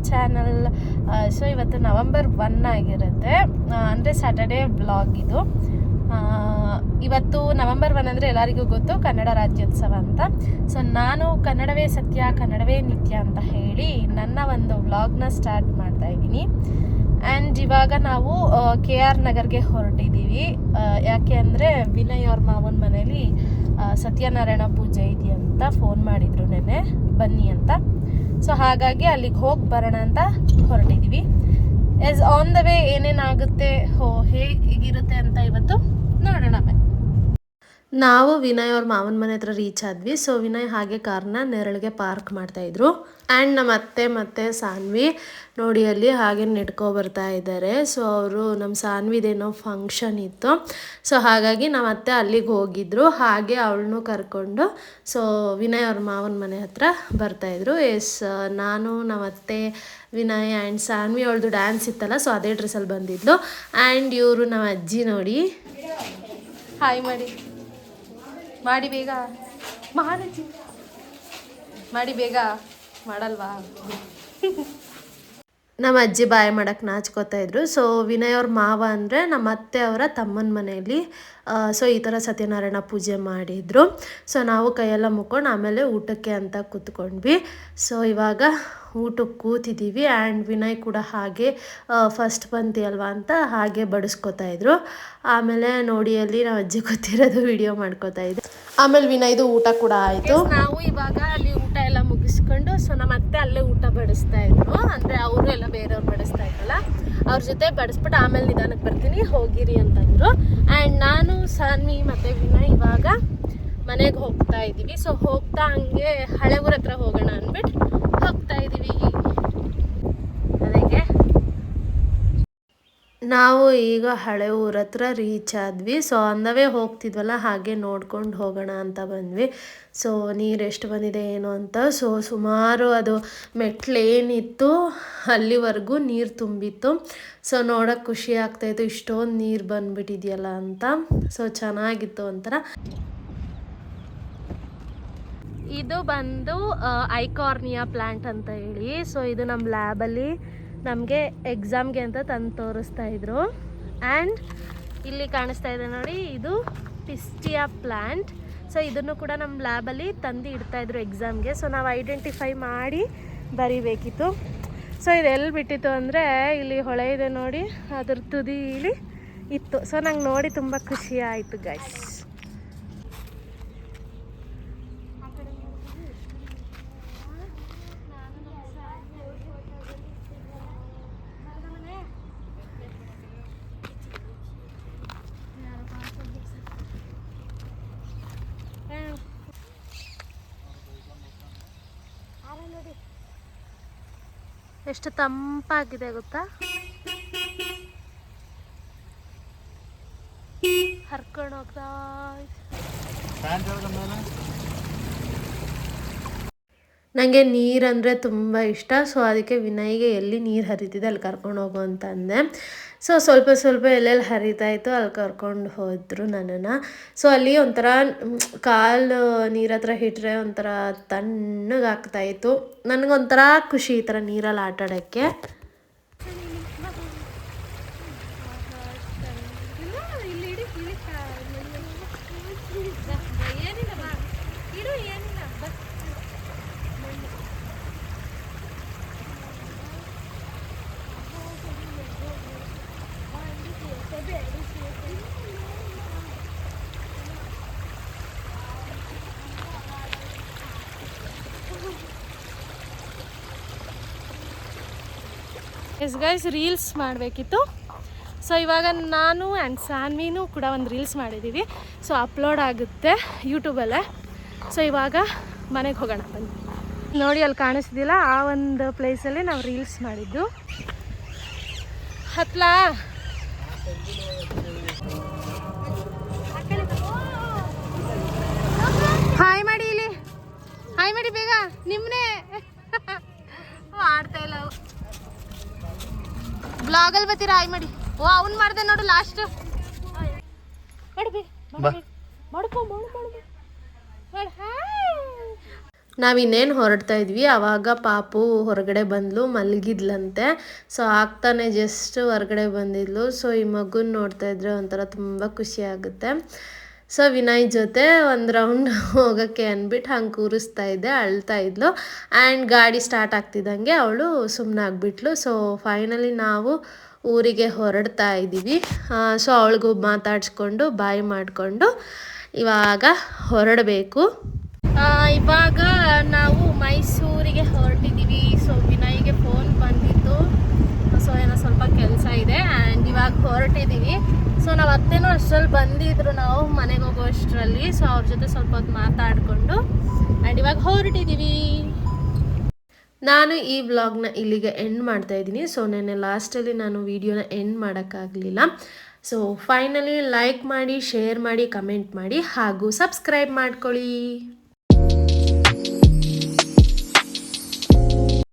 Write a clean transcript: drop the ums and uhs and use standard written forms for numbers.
Channel. So ಇವತ್ತು November 1 ಆಗಿರುತ್ತೆ, ಅಂದರೆ ಸ್ಯಾಟರ್ಡೇ ವ್ಲಾಗ್ ಇದು. ಇವತ್ತು ನವೆಂಬರ್ 1 ಅಂದರೆ ಎಲ್ಲರಿಗೂ ಗೊತ್ತು ಕನ್ನಡ ರಾಜ್ಯೋತ್ಸವ ಅಂತ. ಸೊ ನಾನು ಕನ್ನಡವೇ ಸತ್ಯ ಕನ್ನಡವೇ ನಿತ್ಯ ಅಂತ ಹೇಳಿ ನನ್ನ ಒಂದು ವ್ಲಾಗ್ನ ಸ್ಟಾರ್ಟ್ ಮಾಡ್ತಾ ಇದ್ದೀನಿ. ಆ್ಯಂಡ್ ಇವಾಗ ನಾವು KR ನಗರ್ಗೆ ಹೊರಟಿದ್ದೀವಿ. ಯಾಕೆ ಅಂದರೆ ವಿನಯ್ ಅವ್ರ ಮಾವನ ಮನೇಲಿ ಸತ್ಯನಾರಾಯಣ ಪೂಜೆ ಇದೆಯಂತ ಫೋನ್ ಮಾಡಿದರು ನೆನ್ನೆ, ಬನ್ನಿ ಅಂತ. ಸೊ ಹಾಗಾಗಿ ಅಲ್ಲಿಗೆ ಹೋಗಿ ಬರೋಣ ಅಂತ ಹೊರಟಿದ್ದೀವಿ. ಎಸ್ ಆನ್ ದ ವೇ ಏನೇನಾಗುತ್ತೆ ಹೇಗಿರುತ್ತೆ ಅಂತ ಇವತ್ತು ನೋಡೋಣ. ನಾವು ವಿನಯ್ ಅವ್ರ ಮಾವನ ಮನೆ ಹತ್ರ ರೀಚ್ ಆದ್ವಿ. ಸೊ ವಿನಯ್ ಹಾಗೆ ಕಾರ್ನ ನೆರಳಿಗೆ ಪಾರ್ಕ್ ಮಾಡ್ತಾಯಿದ್ರು. ಆ್ಯಂಡ್ ನಮ್ಮ ಅತ್ತೆ ಮತ್ತು ಸಾನ್ವಿ ನೋಡಿ ಅಲ್ಲಿ ಹಾಗೆ ನೆಡ್ಕೊ ಬರ್ತಾ ಇದ್ದಾರೆ. ಸೊ ಅವರು ನಮ್ಮ ಸಾನ್ವಿದೇನೋ ಫಂಕ್ಷನ್ ಇತ್ತು, ಸೊ ಹಾಗಾಗಿ ನಮ್ಮ ಅತ್ತೆ ಅಲ್ಲಿಗೆ ಹೋಗಿದ್ರು. ಹಾಗೆ ಅವಳನ್ನೂ ಕರ್ಕೊಂಡು ಸೊ ವಿನಯ್ ಅವ್ರ ಮಾವನ ಮನೆ ಹತ್ರ ಬರ್ತಾಯಿದ್ರು. ನಾನು ನಮ್ಮ ಅತ್ತೆ ವಿನಯ್ ಆ್ಯಂಡ್ ಸಾನ್ವಿ ಅವಳದು ಡ್ಯಾನ್ಸ್ ಇತ್ತಲ್ಲ, ಸೊ ಅದೇ ಡ್ರೆಸ್ಸಲ್ಲಿ ಬಂದಿದ್ಲು. ಆ್ಯಂಡ್ ಇವರು ನಮ್ಮ ಅಜ್ಜಿ ನೋಡಿ, ಹಾಯ್ ಮಾಡಿ ಬೇಗ ಮಾಡಿ ಬೇಗ ಮಾಡಲ್ವಾ? ನಮ್ಮ ಅಜ್ಜಿ ಬಾಯ್ ಮಾಡೋಕ್ಕೆ ನಾಚ್ಕೋತಾ ಇದ್ರು. ಸೊ ವಿನಯ್ ಅವ್ರ ಮಾವ ಅಂದರೆ ನಮ್ಮ ಅತ್ತೆ ಅವರ ತಮ್ಮನ ಮನೆಯಲ್ಲಿ ಸೊ ಈ ಥರ ಸತ್ಯನಾರಾಯಣ ಪೂಜೆ ಮಾಡಿದರು. ಸೊ ನಾವು ಕೈಯೆಲ್ಲ ಮುಕ್ಕೊಂಡು ಆಮೇಲೆ ಊಟಕ್ಕೆ ಅಂತ ಕೂತ್ಕೊಂಡ್ವಿ. ಸೊ ಇವಾಗ ಊಟಕ್ಕೆ ಕೂತಿದ್ದೀವಿ. ಆ್ಯಂಡ್ ವಿನಯ್ ಕೂಡ ಹಾಗೆ ಫಸ್ಟ್ ಪಂಕ್ತಿ ಅಲ್ವಾ ಅಂತ ಹಾಗೆ ಬಡಿಸ್ಕೊತಾ ಇದ್ರು. ಆಮೇಲೆ ನೋಡಿ ಅಲ್ಲಿ ನಾವು ಅಜ್ಜಿ ಗೊತ್ತಿರೋದು ವಿಡಿಯೋ ಮಾಡ್ಕೋತಾ ಇದ್ದೆ. ಆಮೇಲೆ ವಿನಯ್ದು ಊಟ ಕೂಡ ಆಯಿತು. ನಾವು ಇವಾಗ ಅಲ್ಲಿ ಊಟ ಎಲ್ಲ ಮುಗಿಸ್ಕೊಂಡು ಸೊ ನಮ್ಮ ಅತ್ತೆ ಅಲ್ಲೇ ಊಟ ಬಡಿಸ್ತಾ ಇದ್ರು. ಅಂದರೆ ಅವರು ಎಲ್ಲ ಬೇರೆಯವ್ರು ಬಡಿಸ್ತಾ ಇದ್ರಲ್ಲ, ಅವ್ರ ಜೊತೆ ಬಡಿಸ್ಬಿಟ್ಟು ಆಮೇಲೆ ನಿಧಾನಕ್ಕೆ ಬರ್ತೀನಿ ಹೋಗಿರಿ ಅಂತಂದರು. ಆ್ಯಂಡ್ ನಾನು ಸಾನ್ವಿ ಮತ್ತು ವಿನಯ್ ಇವಾಗ ಮನೆಗೆ ಹೋಗ್ತಾ ಇದ್ದೀವಿ. ಸೊ ಹೋಗ್ತಾ ಹಂಗೆ ಹಳೆ ಊರ ಹತ್ರ ಹೋಗೋಣ ಅಂದ್ಬಿಟ್ಟು ಹೋಗ್ತಾ ಇದ್ದೀವಿ. ಅದಕ್ಕೆ ನಾವು ಈಗ ಹಳೆ ಊರ ಹತ್ರ ರೀಚ್ ಆದ್ವಿ. ಸೊ ಅಂದವೇ ಹೋಗ್ತಿದ್ವಲ್ಲ ಹಾಗೆ ನೋಡ್ಕೊಂಡು ಹೋಗೋಣ ಅಂತ ಬಂದ್ವಿ. ಸೊ ನೀರು ಎಷ್ಟು ಬಂದಿದೆ ಏನು ಅಂತ. ಸೊ ಸುಮಾರು ಅದು ಮೆಟ್ಲೇನಿತ್ತು ಅಲ್ಲಿವರೆಗೂ ನೀರು ತುಂಬಿತ್ತು. ಸೊ ನೋಡೋಕೆ ಖುಷಿ ಆಗ್ತಾಯಿತ್ತು, ಇಷ್ಟೊಂದು ನೀರು ಬಂದ್ಬಿಟ್ಟಿದೆಯಲ್ಲ ಅಂತ. ಸೊ ಚೆನ್ನಾಗಿತ್ತು ಒಂಥರ. ಇದು ಬಂದು ಐಕಾರ್ನಿಯಾ ಪ್ಲ್ಯಾಂಟ್ ಅಂತ ಹೇಳಿ. ಸೊ ಇದು ನಮ್ಮ ಲ್ಯಾಬಲ್ಲಿ ನಮಗೆ ಎಕ್ಸಾಮ್ಗೆ ಅಂತ ತಂದು ತೋರಿಸ್ತಾ ಇದ್ರು. ಆ್ಯಂಡ್ ಇಲ್ಲಿ ಕಾಣಿಸ್ತಾ ಇದೆ ನೋಡಿ, ಇದು ಪಿಸ್ಟಿಯಾ ಪ್ಲ್ಯಾಂಟ್. ಸೊ ಇದನ್ನು ಕೂಡ ನಮ್ಮ ಲ್ಯಾಬಲ್ಲಿ ತಂದು ಇಡ್ತಾಯಿದ್ರು ಎಕ್ಸಾಮ್ಗೆ. ಸೊ ನಾವು ಐಡೆಂಟಿಫೈ ಮಾಡಿ ಬರಿಬೇಕಿತ್ತು. ಸೊ ಇದು ಎಲ್ಲಿ ಬಿಟ್ಟಿತ್ತು ಅಂದರೆ ಇಲ್ಲಿ ಹೊಳೆ ಇದೆ ನೋಡಿ, ಅದ್ರ ತುದಿಲಿ ಇತ್ತು. ಸೊ ನಂಗೆ ನೋಡಿ ತುಂಬ ಖುಷಿ ಆಯಿತು ಗೈಸ್. ಎಷ್ಟು ತಂಪಾಗಿದೆ ಗೊತ್ತಾ, ಹರ್ಕೊಂಡು ಹೋಗ್ತಾ. ನನಗೆ ನೀರಂದರೆ ತುಂಬ ಇಷ್ಟ. ಸೊ ಅದಕ್ಕೆ ವಿನಯ್ಗೆ ಎಲ್ಲಿ ನೀರು ಹರಿತಿದೆ ಅಲ್ಲಿ ಕರ್ಕೊಂಡು ಹೋಗು ಅಂತ ಅಂದೆ. ಸೊ ಸ್ವಲ್ಪ ಎಲ್ಲೆಲ್ಲಿ ಹರಿತಾಯಿತ್ತು ಅಲ್ಲಿ ಕರ್ಕೊಂಡು ಹೋದರು ನನ್ನನ್ನು. ಸೊ ಅಲ್ಲಿ ಒಂಥರ ಕಾಲು ನೀರ ಹತ್ರ ಇಟ್ಟರೆ ಒಂಥರ ತಣ್ಣಗಾಗ್ತಾಯಿತ್ತು. ನನಗೊಂಥರ ಖುಷಿ ಈ ಥರ ನೀರಲ್ಲಿ ಆಟ ಆಡೋಕ್ಕೆ. ಗೈಸ್ ರೀಲ್ಸ್ ಮಾಡಬೇಕಿತ್ತು. ಸೊ ಇವಾಗ ನಾನು ಆ್ಯಂಡ್ ಸಾನ್ವಿನೂ ಕೂಡ ಒಂದು ರೀಲ್ಸ್ ಮಾಡಿದ್ದೀವಿ. ಸೊ ಅಪ್ಲೋಡ್ ಆಗುತ್ತೆ ಯೂಟ್ಯೂಬಲ್ಲೇ. ಸೊ ಇವಾಗ ಮನೆಗೆ ಹೋಗೋಣ ಬನ್ನಿ. ನೋಡಿ ಅಲ್ಲಿ ಕಾಣಿಸ್ತಿದ್ದಿಲ್ಲ, ಆ ಒಂದು ಪ್ಲೇಸಲ್ಲಿ ನಾವು ರೀಲ್ಸ್ ಮಾಡಿದ್ದು. ಹತ್ಲಾ ಹಾಯ್ ಮಾಡಿ, ಇಲ್ಲಿ ಹಾಯ್ ಮಾಡಿ ಬೇಗ. ನಿಮ್ಮನೆ ಆಡ್ತಾ ಇಲ್ಲ, ಬ್ಲಾಗಲ್ಲಿ ಬರ್ತೀರಾ? ಹಾಯ್ ಮಾಡಿ. ಓ ಅವ್ನು ಮಾಡ್ದೆ ನೋಡು ಲಾಸ್ಟ್. ನಾವಿನ್ನೇನು ಹೊರಡ್ತಾ ಇದ್ವಿ ಆವಾಗ ಪಾಪು ಹೊರಗಡೆ ಬಂದಳು, ಮಲಗಿದ್ಲಂತೆ. ಸೊ ಆಗ್ತಾನೆ ಜಸ್ಟ್ ಹೊರಗಡೆ ಬಂದಿದ್ಲು. ಸೊ ಈ ಮಗುನ ನೋಡ್ತಾ ಇದ್ರೆ ಒಂಥರ ತುಂಬ ಖುಷಿ ಆಗುತ್ತೆ. ಸೊ ವಿನಯ್ ಜೊತೆ ಒಂದು ರೌಂಡ್ ಹೋಗೋಕ್ಕೆ ಅಂದ್ಬಿಟ್ಟು ಹಂಗೆ ಕೂರಿಸ್ತಾ ಇದ್ದೆ, ಅಳ್ತಾ ಇದ್ಲು. ಆ್ಯಂಡ್ ಗಾಡಿ ಸ್ಟಾರ್ಟ್ ಆಗ್ತಿದ್ದಂಗೆ ಅವಳು ಸುಮ್ಮನೆ ಆಗಿಬಿಟ್ಲು. ಸೊ ಫೈನಲಿ ನಾವು ಊರಿಗೆ ಹೊರಡ್ತಾ ಇದ್ದೀವಿ. ಸೊ ಅವಳಿಗೂ ಮಾತಾಡಿಸ್ಕೊಂಡು ಬಾಯ್ ಮಾಡಿಕೊಂಡು ಇವಾಗ ಹೊರಡಬೇಕು. ಇವಾಗ ನಾವು ಮೈಸೂರಿಗೆ ಹೊರಟಿದ್ದೀವಿ. ಸೊ ವಿನಯ್ಗೆ ಫೋನ್ ಬಂದಿತ್ತು, ಸೊ ಏನೋ ಸ್ವಲ್ಪ ಕೆಲಸ ಇದೆ ಆ್ಯಂಡ್ ಇವಾಗ ಹೊರಟಿದ್ದೀವಿ. ಸೊ ನಾವು ಅತ್ತೇನೋ ಅಷ್ಟರಲ್ಲಿ ಬಂದಿದ್ರು ನಾವು ಮನೆಗೆ ಹೋಗೋ ಅಷ್ಟರಲ್ಲಿ. ಸೊ ಅವ್ರ ಜೊತೆ ಸ್ವಲ್ಪ ಹೊತ್ತು ಮಾತಾಡಿಕೊಂಡು ಆ್ಯಂಡ್ ಇವಾಗ ಹೊರಟಿದ್ದೀವಿ. ನಾನು ಈ ವ್ಲಾಗ್ನ ಇಲ್ಲಿಗೆ ಎಂಡ್ ಮಾಡ್ತಾ ಇದ್ದೀನಿ. ಸೊ ನೆನ್ನೆ ಲಾಸ್ಟಲ್ಲಿ ನಾನು ವಿಡಿಯೋನ ಎಂಡ್ ಮಾಡೋಕ್ಕಾಗಲಿಲ್ಲ. ಸೊ ಫೈನಲಿ ಲೈಕ್ ಮಾಡಿ, ಶೇರ್ ಮಾಡಿ, ಕಮೆಂಟ್ ಮಾಡಿ ಹಾಗೂ ಸಬ್ಸ್ಕ್ರೈಬ್ ಮಾಡ್ಕೊಳ್ಳಿ.